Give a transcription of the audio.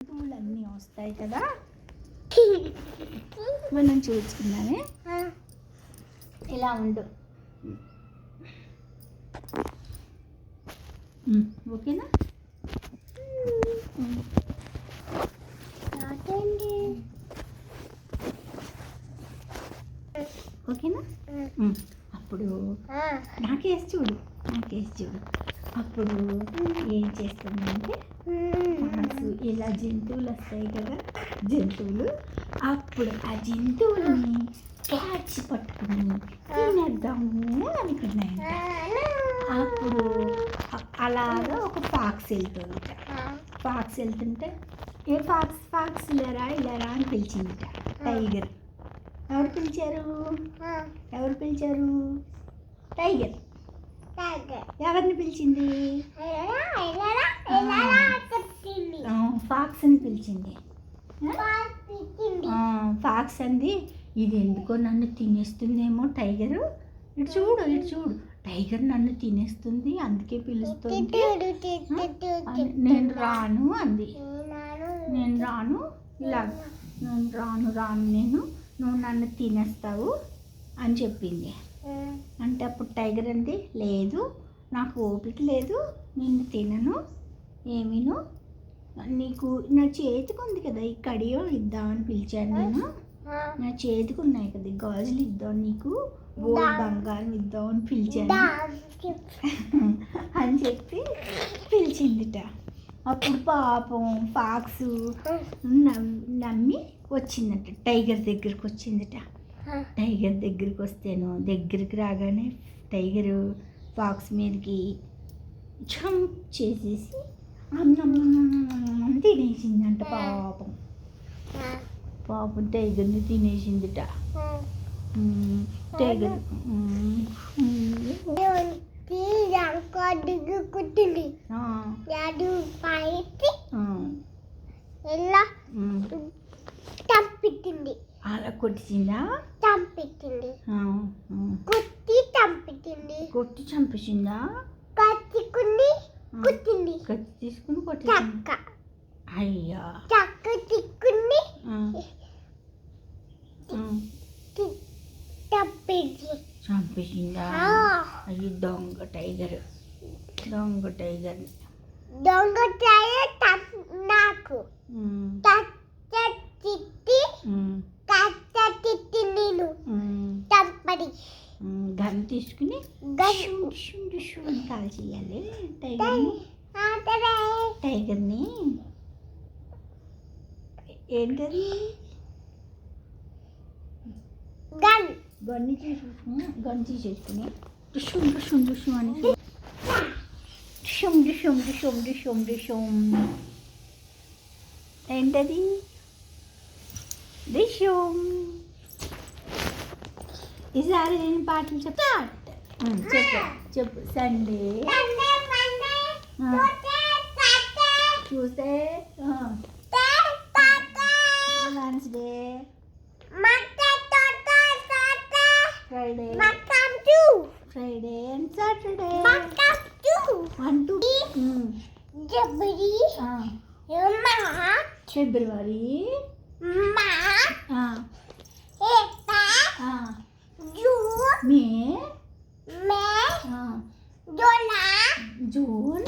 జంతువులన్నీ వస్తాయి కదా, మనం చూసుకున్నానే. ఇలా ఉండు, ఓకేనా? ఓకేనా? అప్పుడు నాకేసి చూడు, అప్పుడు ఏం చేస్తుందంటే ఇలా జంతువులు వస్తాయి కదా, అప్పుడు ఆ జంతువులని క్యాచ్ పట్టుకుని తినేద్దాము అనుకున్నాయంట. అప్పుడు అలాగా ఒక ఫాక్స్ వెళ్తుంటే ఏ ఫాక్స్ ఇలారా అని పిలిచిందిట టైగర్. ఎవరు పిలిచారు? టైగర్ ఎవరిని పిలిచింది? ఫాక్స్ అని పిలిచింది. ఫాక్స్ అంది, ఇది ఎందుకో నన్ను తినేస్తుందేమో టైగరు. ఇటు చూడు, టైగర్ నన్ను తినేస్తుంది, అందుకే పిలుస్తుంది. నేను రాను అంది. నేను రాను, నువ్వు నన్ను తినేస్తావు అని చెప్పింది. అంటే అప్పుడు టైగర్ అంది, లేదు నాకు ఓపిక లేదు, నిన్ను తినను, ఏమీను. నీకు నా చేతికి ఉంది కదా ఈ కడియో ఇద్దామని పిలిచాను నేను. నా చేతికి ఉన్నాయి కదా ఈ గాజులు ఇద్దాం, నీకు గోల్డ్ బంగారం ఇద్దామని పిలిచాను అని చెప్పి పిలిచిందిట. అప్పుడు పాపం ఫాక్స్ నమ్మి వచ్చిందట, టైగర్ దగ్గరికి వచ్చిందిట. టైగర్ దగ్గరికి వస్తేను, దగ్గరికి రాగానే టైగరు ఫాక్స్ మీదకి జంప్ చేసేసి తినేసిందంట. పాపం టైగర్ని తినేసిందిట. టైగర్ అలా కొట్టిందా? కొట్టి చంపేసిందా? కత్తి తీసుకుని కొట్టింది. అయ్యా చంపేసిందా? అయ్యి దొంగ టైగర్ నాకు గన్ తీసుకుని కాల్ చేయాలి టైగర్ని. ఏంటది? గన్ తీసేసుకుని డుషుం అని డుషుం. ఏంటది? డుషుం. ఈసారి నేను పాటలు చెప్పు. Sunday, Tuesday, Wednesday, Friday and Saturday. 1 to February, May, June,